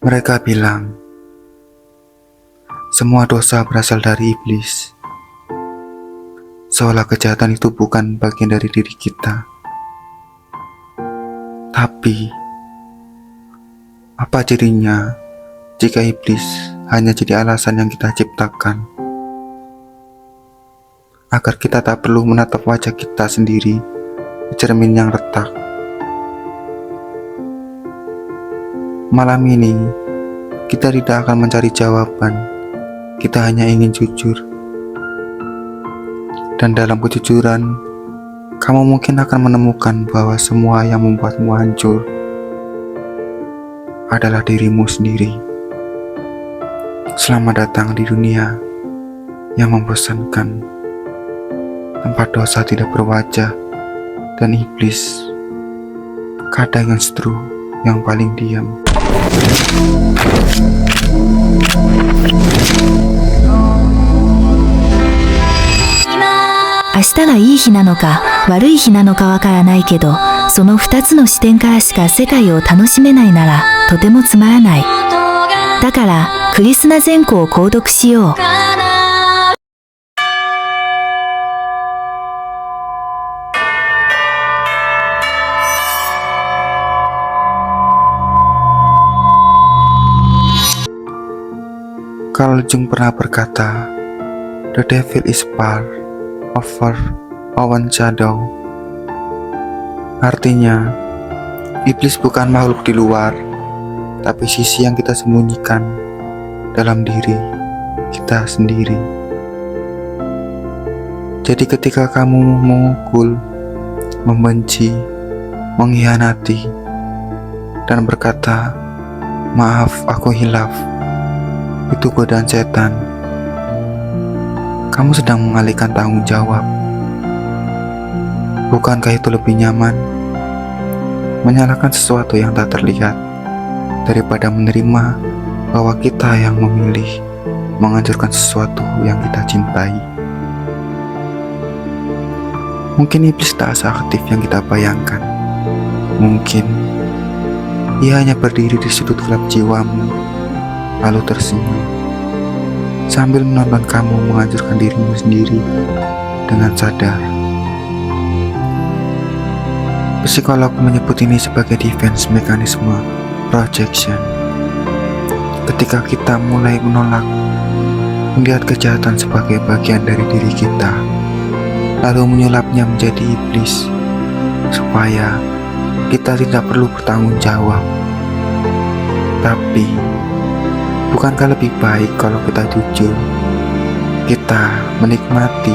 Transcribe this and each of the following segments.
Mereka bilang semua dosa berasal dari iblis, seolah kejahatan itu bukan bagian dari diri kita. Tapi, apa jadinya jika iblis hanya jadi alasan yang kita ciptakan agar kita tak perlu menatap wajah kita sendiri di cermin yang retak? Malam ini, kita tidak akan mencari jawaban, kita hanya ingin jujur. Dan dalam kejujuran, kamu mungkin akan menemukan bahwa semua yang membuatmu hancur adalah dirimu sendiri. Selamat datang di dunia yang membosankan, tempat dosa tidak berwajah dan iblis kadang yang seteru yang paling diam. 明日がいい日なのか悪い日なのかわからないけど、その2つの視点からしか世界を楽しめないならとてもつまらない。だからクリスナ善行を購読しよう。Carl Jung pernah berkata, "The devil is far over our shadow." Artinya, iblis bukan makhluk di luar, tapi sisi yang kita sembunyikan dalam diri kita sendiri. Jadi ketika kamu memukul, membenci, mengkhianati, dan berkata, "Maaf, aku hilaf," itu godaan setan. Kamu sedang mengalihkan tanggung jawab. Bukankah itu lebih nyaman menyalahkan sesuatu yang tak terlihat daripada menerima bahwa kita yang memilih menghancurkan sesuatu yang kita cintai? Mungkin iblis tak seaktif yang kita bayangkan. Mungkin ia hanya berdiri di sudut gelap jiwamu, lalu tersenyum sambil menonton kamu menghancurkan dirimu sendiri dengan sadar. Psikolog menyebut ini sebagai defense mechanism projection. Ketika kita mulai menolak melihat kejahatan sebagai bagian dari diri kita, lalu menyulapnya menjadi iblis, supaya kita tidak perlu bertanggung jawab. Tapi, bukankah lebih baik kalau kita jujur? Kita menikmati,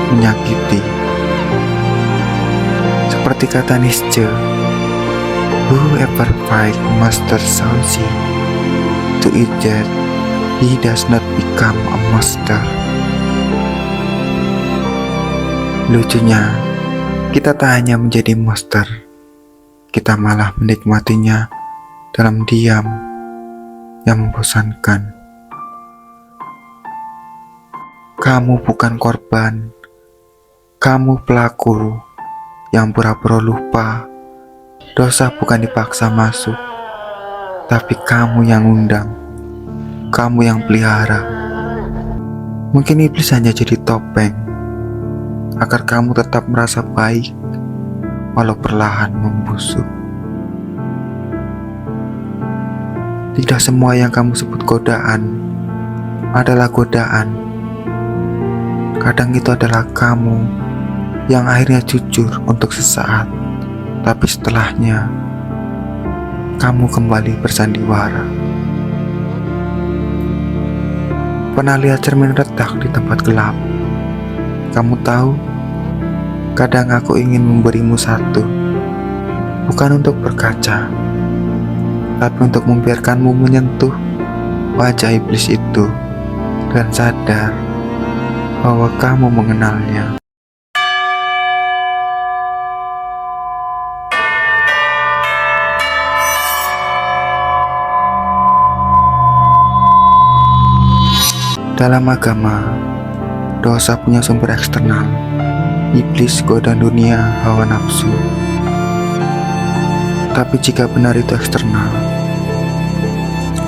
menyakiti. Seperti kata Nietzsche, "Whoever fight master Sansi to eat that he does not become a master." Lucunya, kita tak hanya menjadi master, kita malah menikmatinya dalam diam yang membosankan. Kamu bukan korban, kamu pelaku yang pura-pura lupa. Dosa bukan dipaksa masuk, tapi kamu yang undang, kamu yang pelihara. Mungkin iblis hanya jadi topeng agar kamu tetap merasa baik walau perlahan membusuk. Tidak semua yang kamu sebut godaan adalah godaan. Kadang itu adalah kamu yang akhirnya jujur untuk sesaat, tapi setelahnya kamu kembali bersandiwara. Pernah lihat cermin retak di tempat gelap? Kamu tahu, kadang aku ingin memberimu satu, bukan untuk berkaca, tapi untuk membiarkanmu menyentuh wajah iblis itu dan sadar bahwa kamu mengenalnya. Dalam agama, dosa punya sumber eksternal, iblis, godaan dunia, hawa nafsu. Tapi jika benar itu eksternal,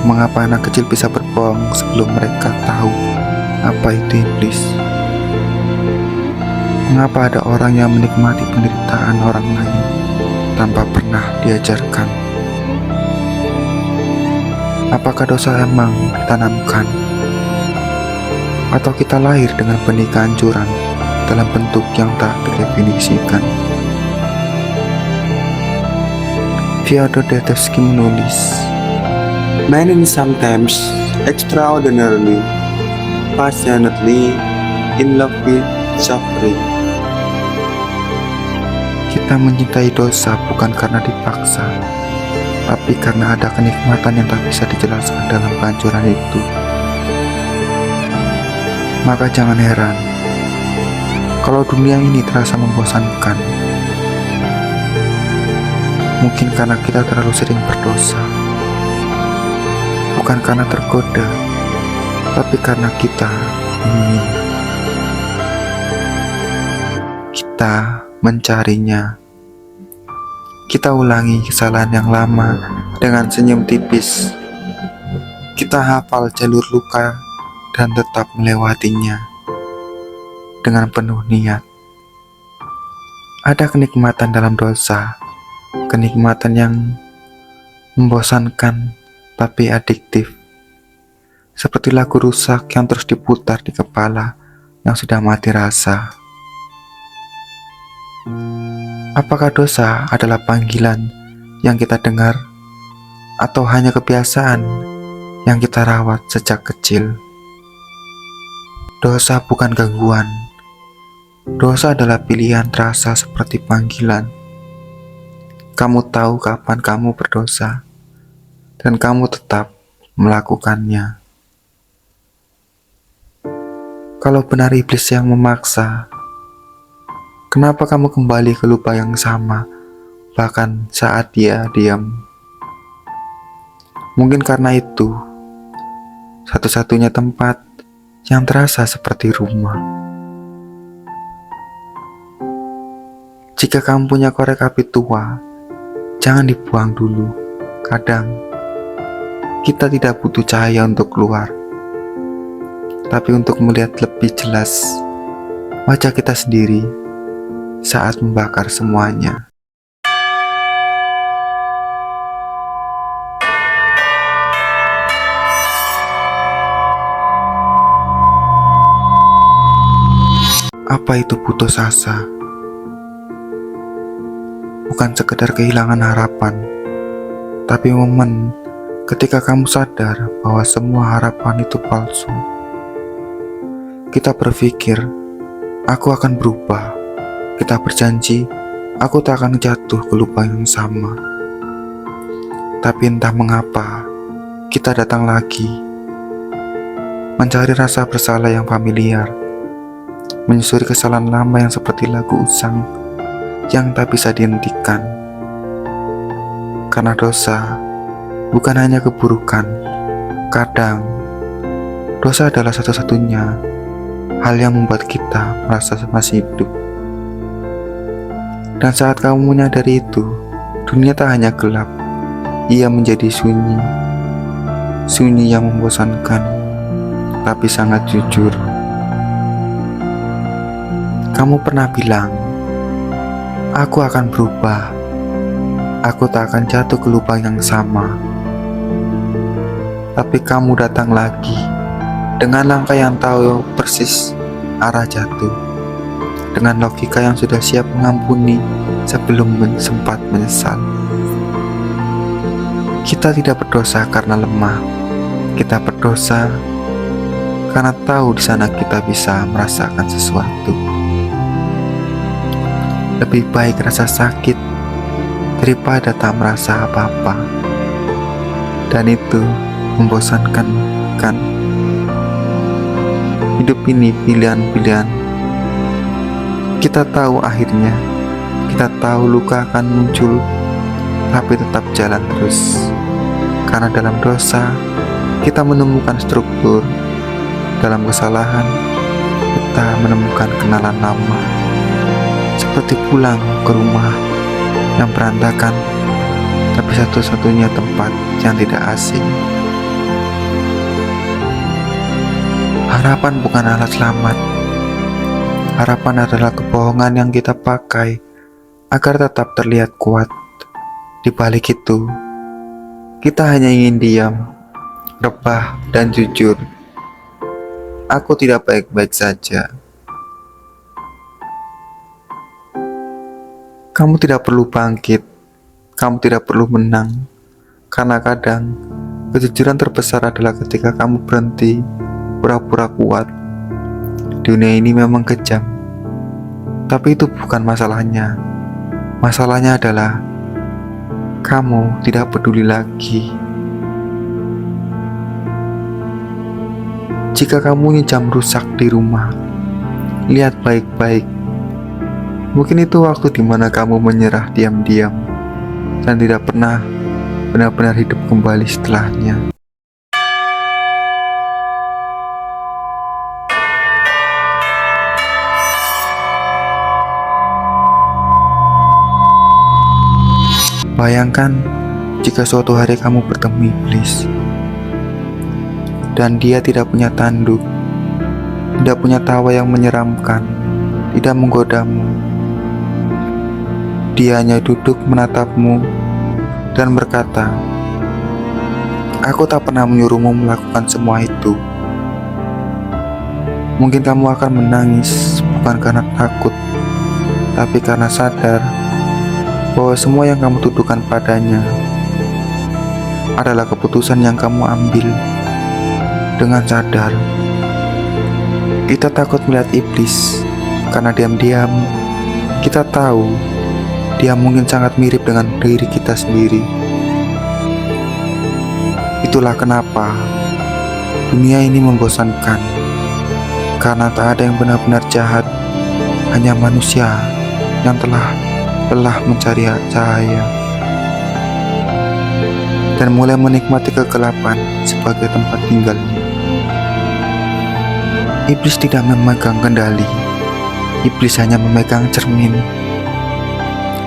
Mengapa anak kecil bisa berbohong sebelum mereka tahu apa itu iblis? Mengapa ada orang yang menikmati penderitaan orang lain tanpa pernah diajarkan? Apakah dosa emang ditanamkan? Atau kita lahir dengan benih kehancuran dalam bentuk yang tak terdefinisikan? Fyodor Dostoevsky menulis, Man is sometimes extraordinarily, passionately in love with suffering. Kita mencintai dosa bukan karena dipaksa, tapi karena ada kenikmatan yang tak bisa dijelaskan dalam kehancuran itu. Maka jangan heran kalau dunia ini terasa membosankan. Mungkin karena kita terlalu sering berdosa, bukan karena tergoda, tapi karena kita ingin. Kita mencarinya. Kita ulangi kesalahan yang lama dengan senyum tipis. Kita hafal jalur luka dan tetap melewatinya dengan penuh niat. Ada kenikmatan dalam dosa, kenikmatan yang membosankan tapi adiktif, seperti lagu rusak yang terus diputar di kepala yang sudah mati rasa. Apakah dosa adalah panggilan yang kita dengar, atau hanya kebiasaan yang kita rawat sejak kecil? Dosa bukan gangguan. Dosa adalah pilihan terasa seperti panggilan. Kamu tahu kapan kamu berdosa, dan kamu tetap melakukannya. Kalau benar iblis yang memaksa, kenapa kamu kembali ke lubang yang sama, bahkan saat dia diam? Mungkin karena itu, satu-satunya tempat yang terasa seperti rumah. Jika kamu punya korek api tua, jangan dibuang dulu. Kadang, kita tidak butuh cahaya untuk keluar, tapi untuk melihat lebih jelas wajah kita sendiri saat membakar semuanya. Apa itu putus asa? Bukan sekedar kehilangan harapan, tapi momen ketika kamu sadar bahwa semua harapan itu palsu. Kita berpikir, aku akan berubah. Kita berjanji, aku tak akan jatuh ke lubang yang sama. Tapi entah mengapa, kita datang lagi, mencari rasa bersalah yang familiar, menyusuri kesalahan lama yang seperti lagu usang yang tak bisa dihentikan. Karena dosa bukan hanya keburukan, kadang dosa adalah satu-satunya hal yang membuat kita merasa masih hidup. Dan saat kamu menyadari itu, dunia tak hanya gelap, ia menjadi sunyi. Sunyi yang membosankan, tapi sangat jujur. Kamu pernah bilang, aku akan berubah. Aku tak akan jatuh ke lubang yang sama. Tapi kamu datang lagi dengan langkah yang tahu persis arah jatuh, dengan logika yang sudah siap mengampuni sebelum sempat menyesal. Kita tidak berdosa karena lemah. Kita berdosa karena tahu di sana kita bisa merasakan sesuatu. Lebih baik rasa sakit daripada tak merasa apa-apa. Dan itu membosankan, kan? Hidup ini pilihan-pilihan. Kita tahu akhirnya, kita tahu luka akan muncul, tapi tetap jalan terus. Karena dalam dosa, kita menemukan struktur. Dalam kesalahan, kita menemukan kenalan lama. Seperti pulang ke rumah yang berantakan, tapi satu-satunya tempat yang tidak asing. Harapan bukan alat selamat. Harapan adalah kebohongan yang kita pakai agar tetap terlihat kuat. Di balik itu, kita hanya ingin diam, rebah, dan jujur. Aku tidak baik-baik saja. Kamu tidak perlu bangkit, kamu tidak perlu menang, karena kadang kejujuran terbesar adalah ketika kamu berhenti pura-pura kuat. Dunia ini memang kejam, tapi itu bukan masalahnya. Masalahnya adalah kamu tidak peduli lagi. Jika kamu ingin jam rusak di rumah, lihat baik-baik. Mungkin itu waktu di mana kamu menyerah diam-diam dan tidak pernah benar-benar hidup kembali setelahnya. Bayangkan jika suatu hari kamu bertemu iblis dan dia tidak punya tanduk, tidak punya tawa yang menyeramkan, tidak menggodamu. Dia hanya duduk menatapmu dan berkata, "Aku tak pernah menyuruhmu melakukan semua itu." Mungkin kamu akan menangis bukan karena takut, tapi karena sadar bahwa semua yang kamu tuduhkan padanya adalah keputusan yang kamu ambil dengan sadar. Kita takut melihat iblis karena diam-diam kita tahu dia mungkin sangat mirip dengan diri kita sendiri. Itulah kenapa dunia ini membosankan, karena tak ada yang benar-benar jahat, hanya manusia yang telah lelah mencari cahaya dan mulai menikmati kegelapan sebagai tempat tinggalnya. Iblis tidak memegang kendali, iblis hanya memegang cermin,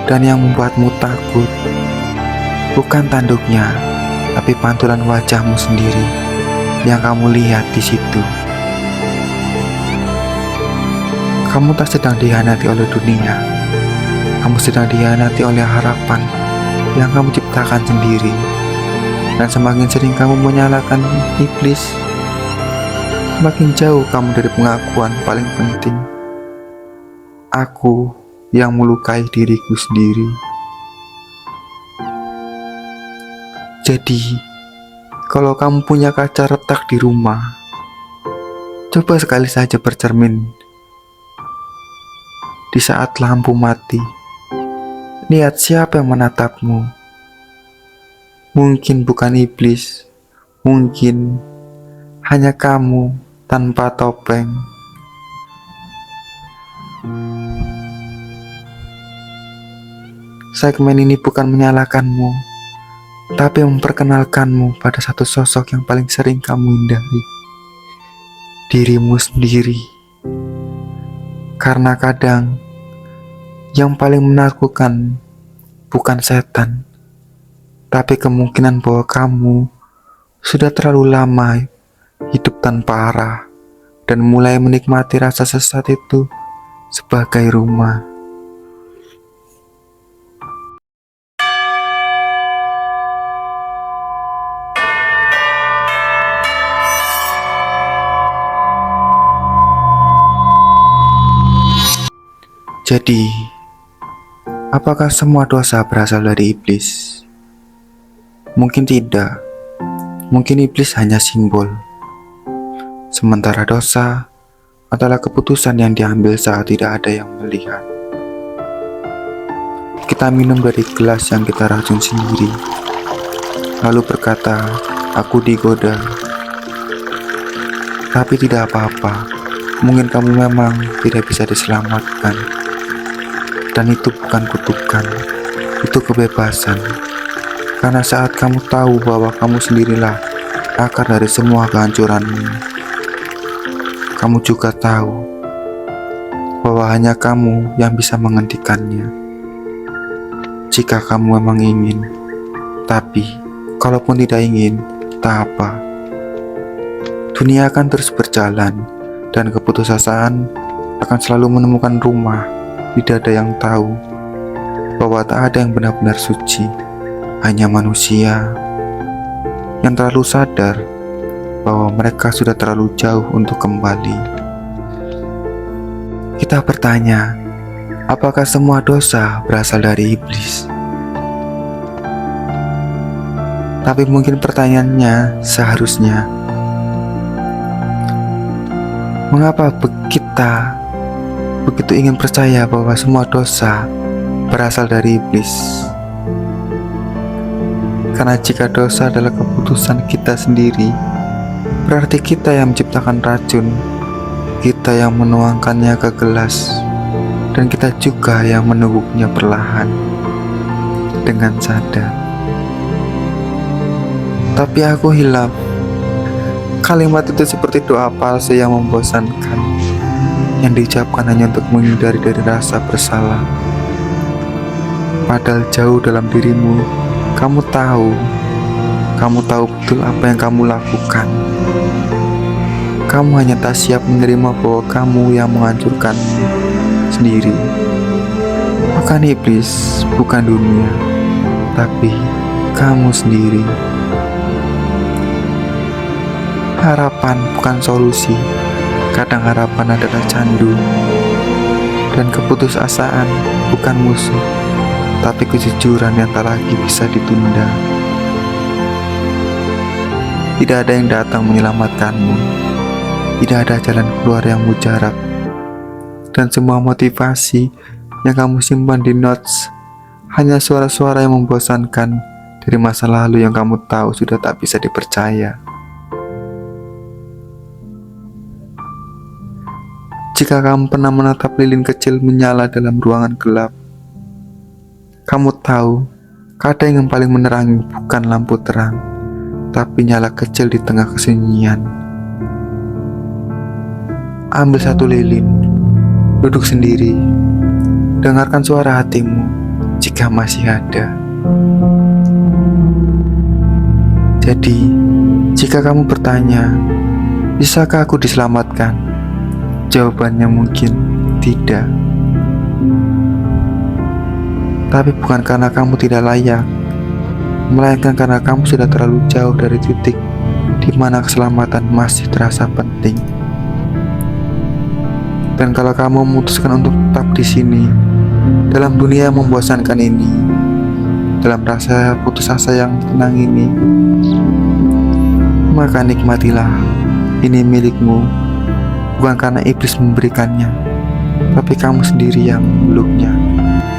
dan yang membuatmu takut bukan tanduknya, tapi pantulan wajahmu sendiri yang kamu lihat di situ. Kamu tak sedang dihianati oleh dunia, kamu sedang dihianati oleh harapan yang kamu ciptakan sendiri. Dan semakin sering kamu menyalahkan iblis, semakin jauh kamu dari pengakuan paling penting, aku yang melukai diriku sendiri. Jadi, kalau kamu punya kaca retak di rumah, coba sekali saja bercermin di saat lampu mati. Lihat siapa yang menatapmu. Mungkin bukan iblis, mungkin hanya kamu tanpa topeng. Segmen ini bukan menyalahkanmu, tapi memperkenalkanmu pada satu sosok yang paling sering kamu hindari, dirimu sendiri. Karena kadang yang paling menakutkan bukan setan, tapi kemungkinan bahwa kamu sudah terlalu lama hidup tanpa arah dan mulai menikmati rasa sesat itu sebagai rumah. Jadi, apakah semua dosa berasal dari iblis? Mungkin tidak. Mungkin iblis hanya simbol. Sementara dosa adalah keputusan yang diambil saat tidak ada yang melihat. Kita minum dari gelas yang kita racun sendiri, lalu berkata, "Aku digoda." Tapi tidak apa-apa. Mungkin kamu memang tidak bisa diselamatkan. Dan itu bukan kutukan, itu kebebasan. Karena saat kamu tahu bahwa kamu sendirilah akar dari semua kehancuranmu, kamu juga tahu bahwa hanya kamu yang bisa menghentikannya. Jika kamu memang ingin, tapi kalaupun tidak ingin, tak apa. Dunia akan terus berjalan, dan keputusasaan akan selalu menemukan rumah. Tidak ada yang tahu bahwa tak ada yang benar-benar suci, hanya manusia yang terlalu sadar bahwa mereka sudah terlalu jauh untuk kembali. Kita bertanya, apakah semua dosa berasal dari iblis? Tapi mungkin pertanyaannya seharusnya, mengapa kita begitu ingin percaya bahwa semua dosa berasal dari iblis? Karena jika dosa adalah keputusan kita sendiri, berarti kita yang menciptakan racun, kita yang menuangkannya ke gelas, dan kita juga yang meneguknya perlahan dengan sadar. Tapi aku hilaf. Kalimat itu seperti doa palsu yang membosankan, yang diucapkan hanya untuk menghindari dari rasa bersalah. Padahal jauh dalam dirimu, kamu tahu betul apa yang kamu lakukan. Kamu hanya tak siap menerima bahwa kamu yang menghancurkan sendiri. Bukan iblis, bukan dunia, tapi kamu sendiri. Harapan bukan solusi. Kadang harapan adalah candu. Dan keputusasaan bukan musuh, tapi kejujuran yang tak lagi bisa ditunda. Tidak ada yang datang menyelamatkanmu. Tidak ada jalan keluar yang mujarab. Dan semua motivasi yang kamu simpan di notes hanya suara-suara yang membosankan dari masa lalu yang kamu tahu sudah tak bisa dipercaya. Jika kamu pernah menatap lilin kecil menyala dalam ruangan gelap, kamu tahu kadang yang paling menerangi bukan lampu terang, tapi nyala kecil di tengah kesunyian. Ambil satu lilin, duduk sendiri, dengarkan suara hatimu jika masih ada. Jadi, jika kamu bertanya, bisakah aku diselamatkan? Jawabannya mungkin tidak. Tapi bukan karena kamu tidak layak, melainkan karena kamu sudah terlalu jauh dari titik di mana keselamatan masih terasa penting. Dan kalau kamu memutuskan untuk tetap di sini, dalam dunia yang membosankan ini, dalam rasa putus asa yang tenang ini, maka nikmatilah. Ini milikmu, bukan karena iblis memberikannya, tapi kamu sendiri yang memeluknya,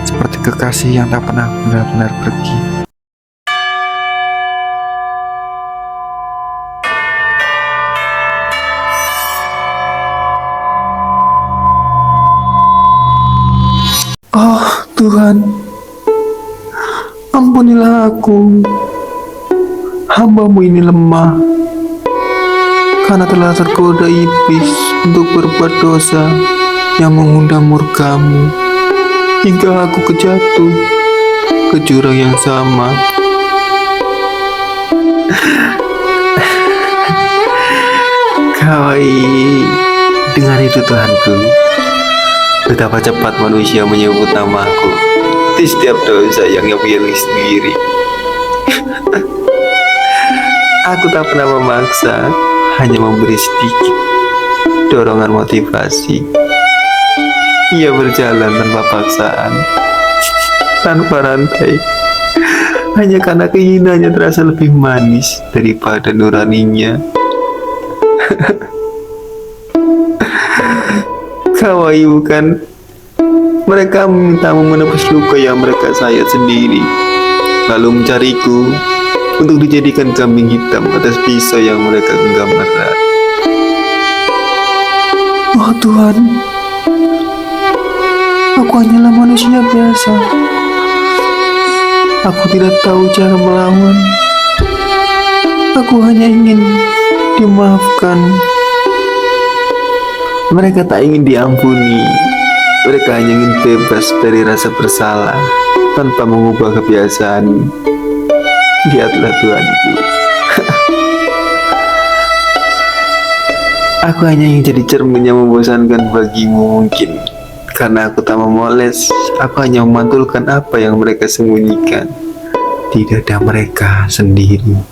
seperti kekasih yang tak pernah benar-benar pergi. Oh Tuhan, ampunilah aku. Hamba-Mu ini lemah, karena telah tergoda iblis untuk berbuat dosa yang mengundang murka-Mu, hingga aku kejatuh ke jurang yang sama. Kawaii, dengar itu Tuhanku. Betapa cepat manusia menyebut namaku di setiap dosa yang ia pilih sendiri. Aku tak pernah memaksa, hanya memberi sedikit dorongan motivasi. Ia berjalan tanpa paksaan, tanpa rantai, hanya karena keinginannya terasa lebih manis daripada nuraninya. Kawaii bukan? Mereka memintamu menebus luka yang mereka sayat sendiri, lalu mencariku untuk dijadikan kambing hitam atas pisau yang mereka genggam erat. Oh Tuhan, aku hanyalah manusia biasa. Aku tidak tahu cara melawan. Aku hanya ingin dimaafkan. Mereka tak ingin diampuni. Mereka hanya ingin bebas dari rasa bersalah tanpa mengubah kebiasaan. Lihatlah Tuhanku. Aku hanya ingin jadi cermin yang membosankan bagimu mungkin. Karena aku tak memoles, aku hanya memantulkan apa yang mereka sembunyikan di dada mereka sendiri.